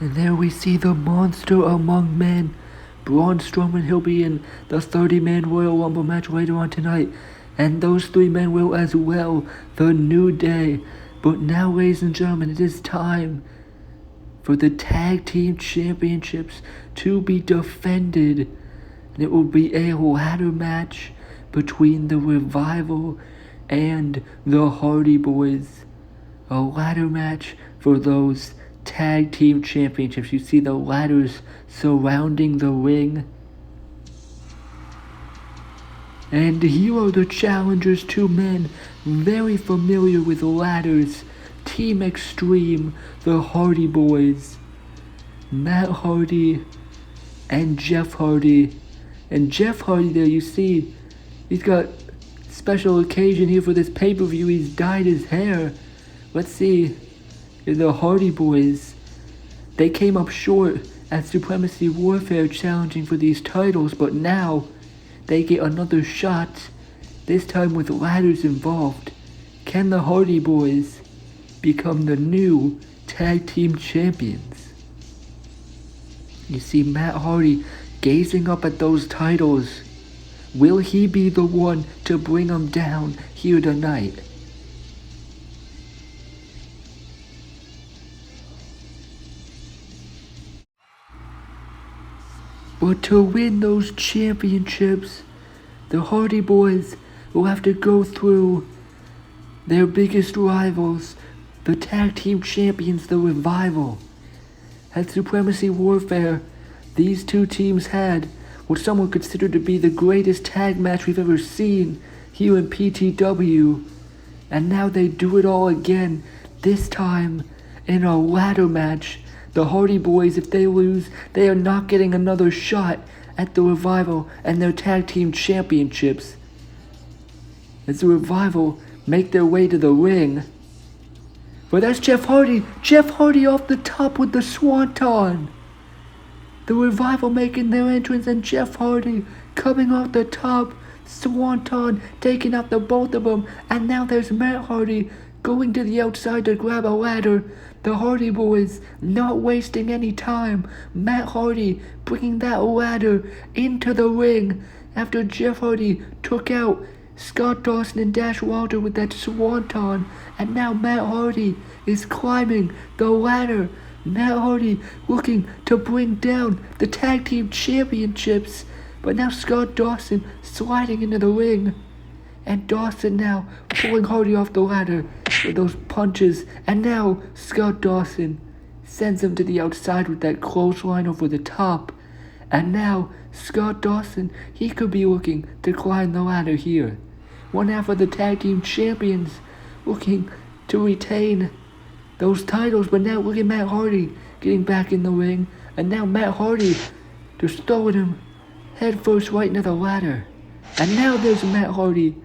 And there we see the monster among men. Braun Strowman, he'll be in the 30-man Royal Rumble match later on tonight. And those three men will as well, the New Day. But now, ladies and gentlemen, it is time for the Tag Team Championships to be defended. And it will be a ladder match between the Revival and the Hardy Boys. A ladder match for those Tag Team Championships. You see the ladders surrounding the ring. And here are the challengers, two men very familiar with ladders. Team Extreme, the Hardy Boys. Matt Hardy and Jeff Hardy. And Jeff Hardy there, you see, he's got special occasion here for this pay-per-view. He's dyed his hair. Let's see, the Hardy Boys. They came up short at Supremacy Warfare challenging for these titles, but now they get another shot, this time with ladders involved. Can the Hardy Boys become the new Tag Team Champions? You see Matt Hardy gazing up at those titles. Will he be the one to bring them down here tonight? But to win those championships, the Hardy Boys will have to go through their biggest rivals, the Tag Team Champions, the Revival. At Supremacy Warfare, these two teams had what some would consider to be the greatest tag match we've ever seen here in PTW. And now they do it all again, this time in a ladder match. The Hardy Boys, if they lose, they are not getting another shot at the Revival and their Tag Team Championships. As the Revival make their way to the ring. But that's Jeff Hardy. Jeff Hardy off the top with the Swanton. The Revival making their entrance and Jeff Hardy coming off the top. Swanton taking out the both of them. And now there's Matt Hardy going to the outside to grab a ladder. The Hardy Boys not wasting any time. Matt Hardy bringing that ladder into the ring after Jeff Hardy took out Scott Dawson and Dash Wilder with that Swanton. And now Matt Hardy is climbing the ladder. Matt Hardy looking to bring down the Tag Team Championships. But now Scott Dawson sliding into the ring. And Dawson now pulling Hardy off the ladder with those punches. And now Scott Dawson sends him to the outside with that clothesline over the top. And now Scott Dawson, he could be looking to climb the ladder here. One half of the Tag Team Champions looking to retain those titles. But now look at Matt Hardy getting back in the ring. And now Matt Hardy just throwing him head first right into the ladder. And now there's Matt Hardy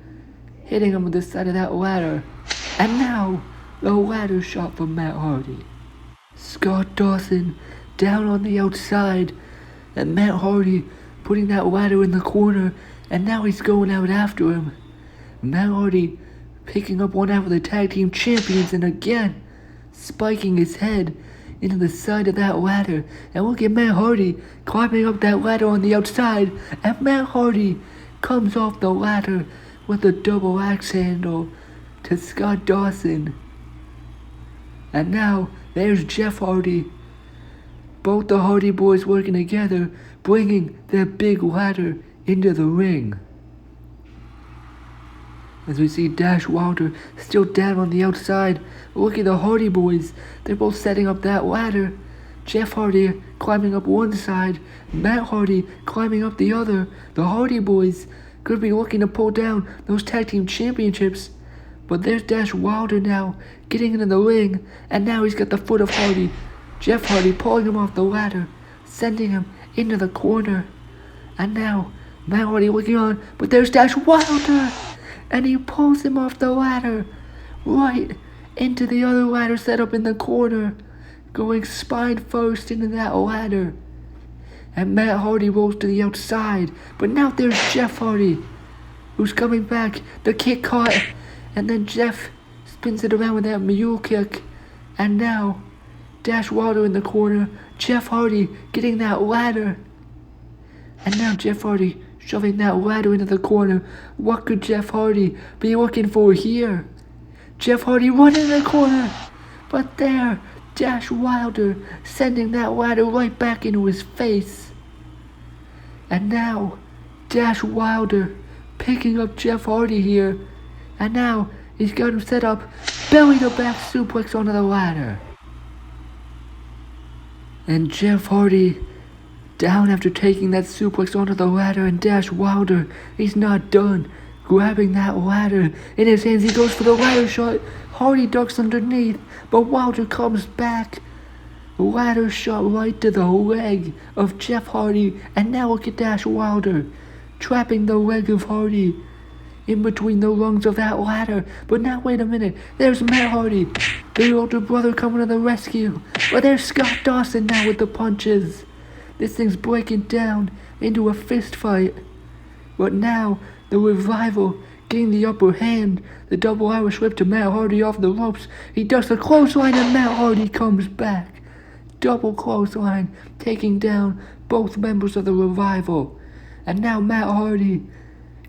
hitting him with the side of that ladder. And now the ladder shot from Matt Hardy. Scott Dawson down on the outside. And Matt Hardy putting that ladder in the corner. And now he's going out after him. Matt Hardy picking up one half of the Tag Team Champions and again spiking his head into the side of that ladder. And look at Matt Hardy climbing up that ladder on the outside. And Matt Hardy comes off the ladder with a double axe handle to Scott Dawson. And now there's Jeff Hardy. Both the Hardy Boys working together, bringing their big ladder into the ring. As we see Dash Wilder still down on the outside. Look at the Hardy Boys. They're both setting up that ladder. Jeff Hardy climbing up one side. Matt Hardy climbing up the other. The Hardy Boys could be looking to pull down those Tag Team Championships. But there's Dash Wilder now getting into the ring. And now he's got the foot of Hardy. Jeff Hardy pulling him off the ladder. Sending him into the corner. And now Matt Hardy looking on. But there's Dash Wilder. And he pulls him off the ladder, right into the other ladder set up in the corner, going spine first into that ladder. And Matt Hardy rolls to the outside, but now there's Jeff Hardy, who's coming back. The kick caught, and then Jeff spins it around with that mule kick. And now Dash Wilder in the corner. Jeff Hardy getting that ladder. And now Jeff Hardy shoving that ladder into the corner. What could Jeff Hardy be looking for here? Jeff Hardy running in the corner. But there, Dash Wilder sending that ladder right back into his face. And now, Dash Wilder picking up Jeff Hardy here. And now, he's got him set up, belly to back suplex onto the ladder. And Jeff Hardy down after taking that suplex onto the ladder, and Dash Wilder, he's not done. Grabbing that ladder in his hands, he goes for the ladder shot. Hardy ducks underneath, but Wilder comes back. Ladder shot right to the leg of Jeff Hardy, and now look at Dash Wilder trapping the leg of Hardy in between the rungs of that ladder. But now wait a minute, there's Matt Hardy, the older brother, coming to the rescue. But there's Scott Dawson now with the punches. This thing's breaking down into a fist fight. But now the Revival getting the upper hand. The double Irish whip to Matt Hardy off the ropes. He does the clothesline and Matt Hardy comes back. Double clothesline, taking down both members of the Revival. And now Matt Hardy,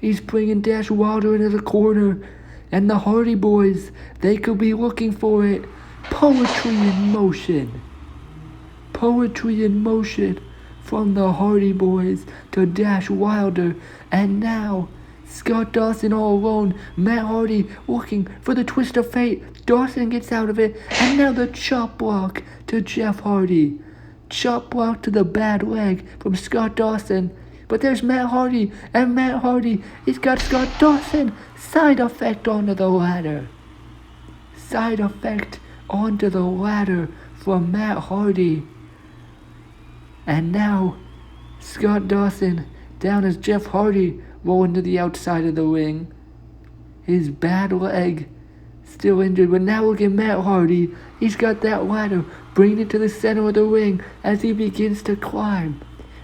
he's bringing Dash Wilder into the corner. And the Hardy Boys, they could be looking for it. Poetry in motion. Poetry in motion from the Hardy Boys to Dash Wilder. And now, Scott Dawson all alone. Matt Hardy looking for the twist of fate. Dawson gets out of it. And now the chop block to Jeff Hardy. Chop block to the bad leg from Scott Dawson. But there's Matt Hardy, and Matt Hardy, he's got Scott Dawson. Side effect onto the ladder. Side effect onto the ladder from Matt Hardy. And now, Scott Dawson down as Jeff Hardy rolling to the outside of the ring. His bad leg still injured, but now look at Matt Hardy. He's got that ladder, bringing it to the center of the ring as he begins to climb.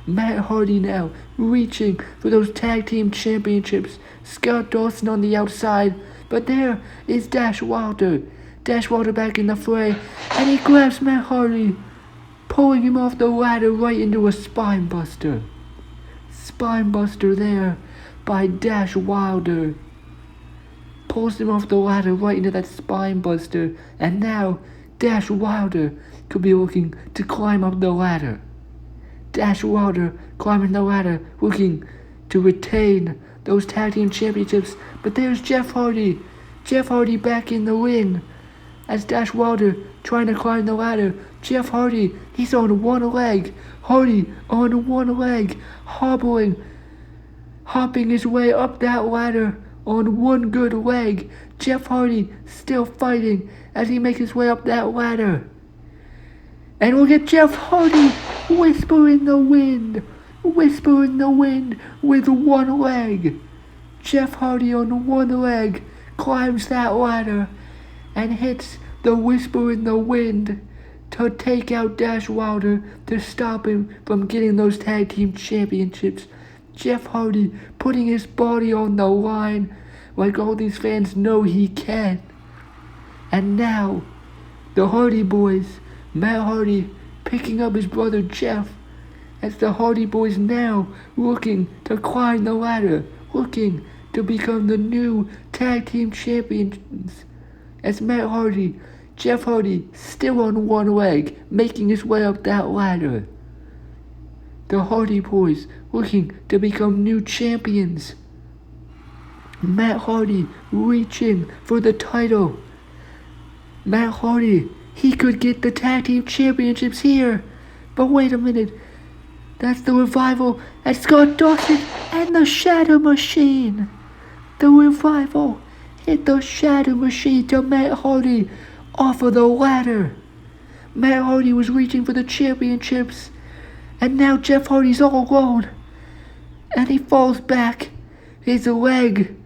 Matt Hardy now reaching for those tag team championships. Scott Dawson on the outside, but there is Dash Wilder. Dash Wilder back in the fray, and he grabs Matt Hardy, pulling him off the ladder right into a spine buster. Spine buster there by Dash Wilder. Pulls him off the ladder right into that spine buster, and now Dash Wilder could be looking to climb up the ladder. Dash Wilder climbing the ladder, looking to retain those tag team championships. But there's Jeff Hardy. Jeff Hardy back in the ring as Dash Wilder trying to climb the ladder. Jeff Hardy, he's on one leg. Hardy on one leg, hopping his way up that ladder on one good leg. Jeff Hardy still fighting as he makes his way up that ladder. And we'll get Jeff Hardy whisper in the wind with one leg. Jeff Hardy on one leg climbs that ladder and hits the whisper in the wind to take out Dash Wilder, to stop him from getting those tag team championships. Jeff Hardy putting his body on the line like all these fans know he can. And now, the Hardy Boys, Matt Hardy picking up his brother Jeff, as the Hardy Boys now looking to climb the ladder, looking to become the new tag team champions. As Matt Hardy, Jeff Hardy still on one leg, making his way up that ladder. The Hardy Boys looking to become new champions. Matt Hardy reaching for the title. Matt Hardy, he could get the tag team championships here. But wait a minute. That's the Revival and Scott Dawson and the Shatter Machine. The Revival hit the Shatter Machine to Matt Hardy off of the ladder. Matt Hardy was reaching for the championships. And now Jeff Hardy's all alone. And he falls back. His leg,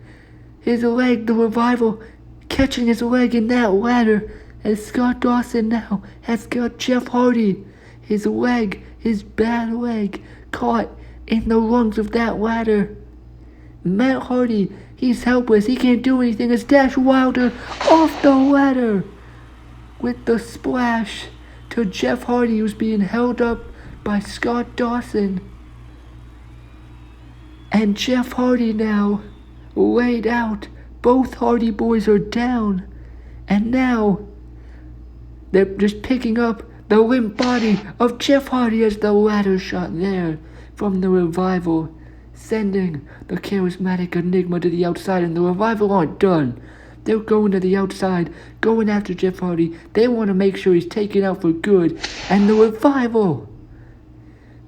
the Revival, catching his leg in that ladder. And Scott Dawson now has got Jeff Hardy, his leg, his bad leg, caught in the rungs of that ladder. Matt Hardy, he's helpless. He can't do anything as Dash Wilder off the ladder with the splash to Jeff Hardy, who's being held up by Scott Dawson. And Jeff Hardy now laid out. Both Hardy Boys are down. And now they're just picking up the limp body of Jeff Hardy as the ladder shot there from the Revival, sending the charismatic Enigma to the outside. And the Revival aren't done. They're going to the outside, going after Jeff Hardy. They want to make sure he's taken out for good. And the Revival,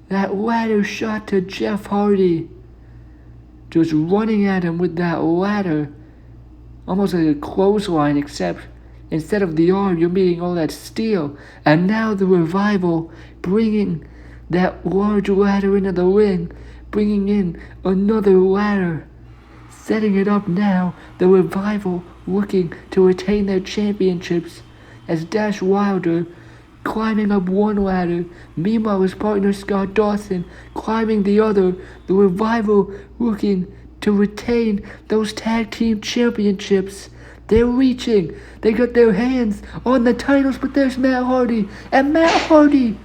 that ladder shot to Jeff Hardy, just running at him with that ladder, almost like a clothesline, except instead of the arm, you're meeting all that steel. And now the Revival bringing that large ladder into the ring, bringing in another ladder, setting it up now. The Revival looking to retain their championships as Dash Wilder climbing up one ladder. Meanwhile, his partner Scott Dawson climbing the other. The Revival looking to retain those tag team championships. They're reaching. They got their hands on the titles, but there's Matt Hardy. And Matt Hardy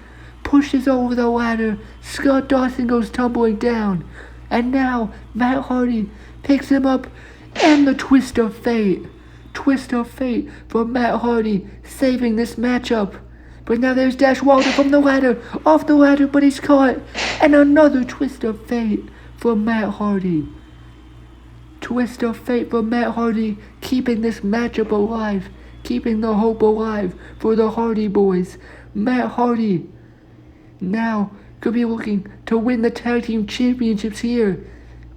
pushes over the ladder. Scott Dawson goes tumbling down. And now Matt Hardy picks him up, and the Twist of Fate. Twist of Fate for Matt Hardy, saving this matchup. But now there's Dash Wilder from the ladder, off the ladder, but he's caught. And another Twist of Fate for Matt Hardy. Twist of Fate for Matt Hardy, keeping this matchup alive, keeping the hope alive for the Hardy Boys. Matt Hardy now could be looking to win the tag team championships here.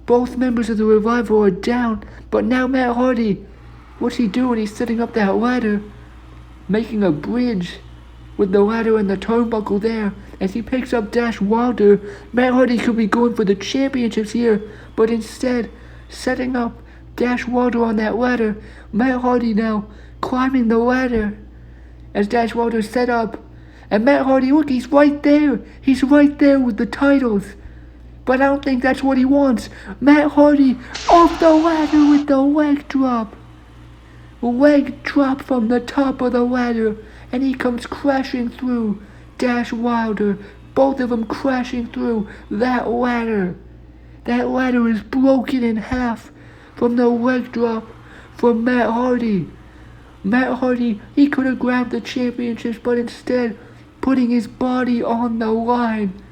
Both members of the Revival are down, but now Matt Hardy, what's he doing? He's setting up that ladder, making a bridge with the ladder and the turnbuckle there. As he picks up Dash Wilder, Matt Hardy could be going for the championships here, but instead setting up Dash Wilder on that ladder. Matt Hardy now climbing the ladder as Dash Wilder set up. And Matt Hardy, look, he's right there. He's right there with the titles. But I don't think that's what he wants. Matt Hardy off the ladder with the leg drop. Leg drop from the top of the ladder. And he comes crashing through Dash Wilder. Both of them crashing through that ladder. That ladder is broken in half from the leg drop from Matt Hardy. Matt Hardy, he could have grabbed the championships, but instead putting his body on the line.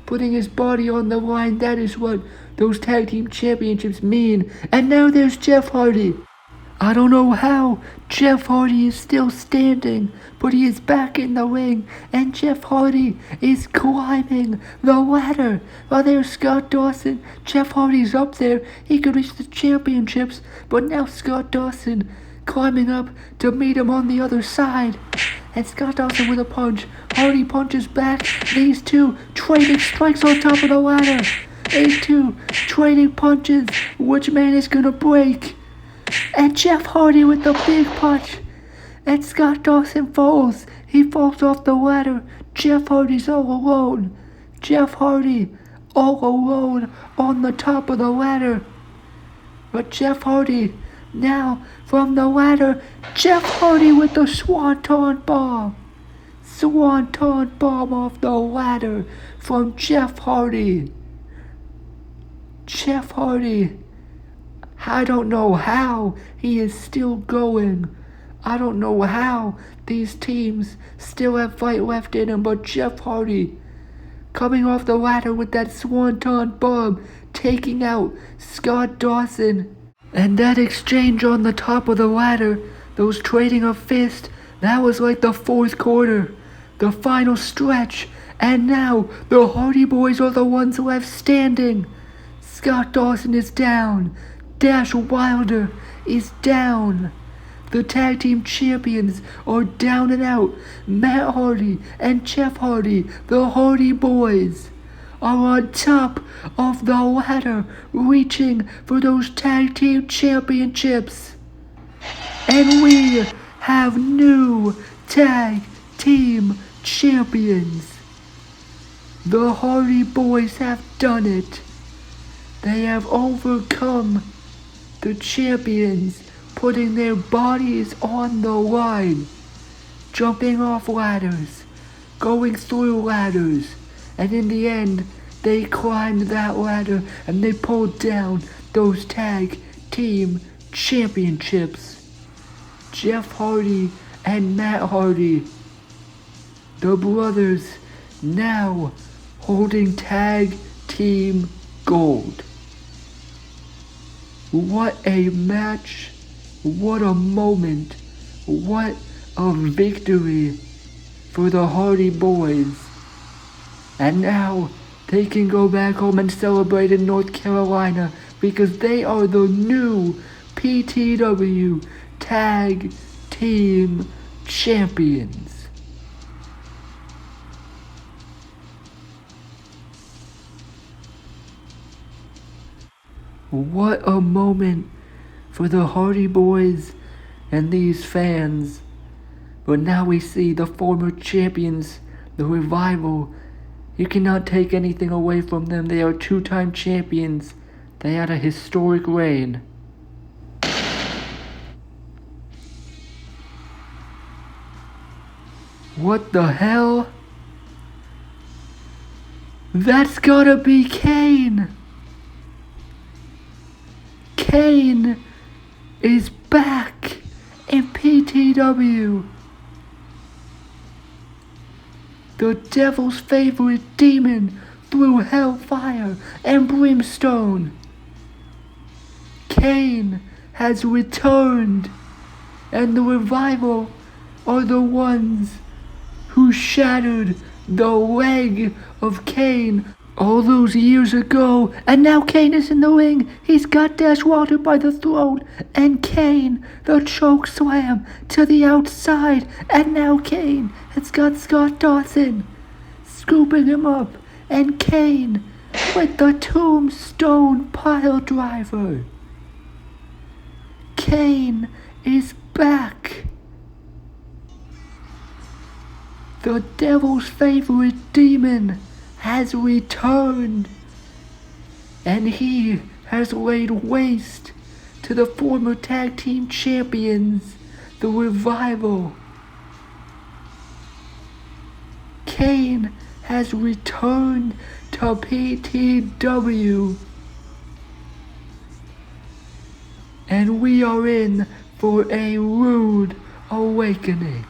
Putting his body on the line, that is what those tag team championships mean. And now there's Jeff Hardy. I don't know how Jeff Hardy is still standing, but he is back in the ring, and Jeff Hardy is climbing the ladder. While there's Scott Dawson, Jeff Hardy's up there. He could reach the championships, but now Scott Dawson climbing up to meet him on the other side. And Scott Dawson with a punch. Hardy punches back. These two trading strikes on top of the ladder. These two trading punches. Which man is gonna break? And Jeff Hardy with the big punch. And Scott Dawson falls. He falls off the ladder. Jeff Hardy's all alone. Jeff Hardy all alone on the top of the ladder. But Jeff Hardy now from the ladder. Jeff Hardy with the Swanton Bomb. Swanton Bomb off the ladder from Jeff Hardy. Jeff Hardy. I don't know how he is still going. I don't know how these teams still have fight left in him, but Jeff Hardy coming off the ladder with that Swanton Bomb, taking out Scott Dawson. And that exchange on the top of the ladder, those trading of fists, that was like the fourth quarter, the final stretch. And now the Hardy Boys are the ones left standing. Scott Dawson is down. Dash Wilder is down. The tag team champions are down and out. Matt Hardy and Jeff Hardy, the Hardy Boys, are on top of the ladder, reaching for those tag team championships. And we have new tag team champions. The Hardy Boys have done it. They have overcome the champions, putting their bodies on the line, jumping off ladders, going through ladders. And in the end, they climbed that ladder and they pulled down those tag team championships. Jeff Hardy and Matt Hardy, the brothers, now holding tag team gold. What a match, what a moment, what a victory for the Hardy Boys. And now they can go back home and celebrate in North Carolina because they are the new PTW Tag Team Champions. What a moment for the Hardy Boys and these fans. But now we see the former champions, the Revival. You cannot take anything away from them. They are two-time champions. They had a historic reign. What the hell? That's gotta be Kane! Kane is back in PTW. The devil's favorite demon through hellfire and brimstone. Kane has returned, and the Revival are the ones who shattered the leg of Kane all those years ago. And now Kane is in the ring. He's got Dash Walter by the throat, and Kane, the choke slam to the outside. And now Kane has got Scott Dawson scooping him up, and Kane with the tombstone pile driver. Kane is back. The devil's favorite demon has returned, and he has laid waste to the former tag team champions, the Revival. Kane has returned to PTW, and we are in for a rude awakening.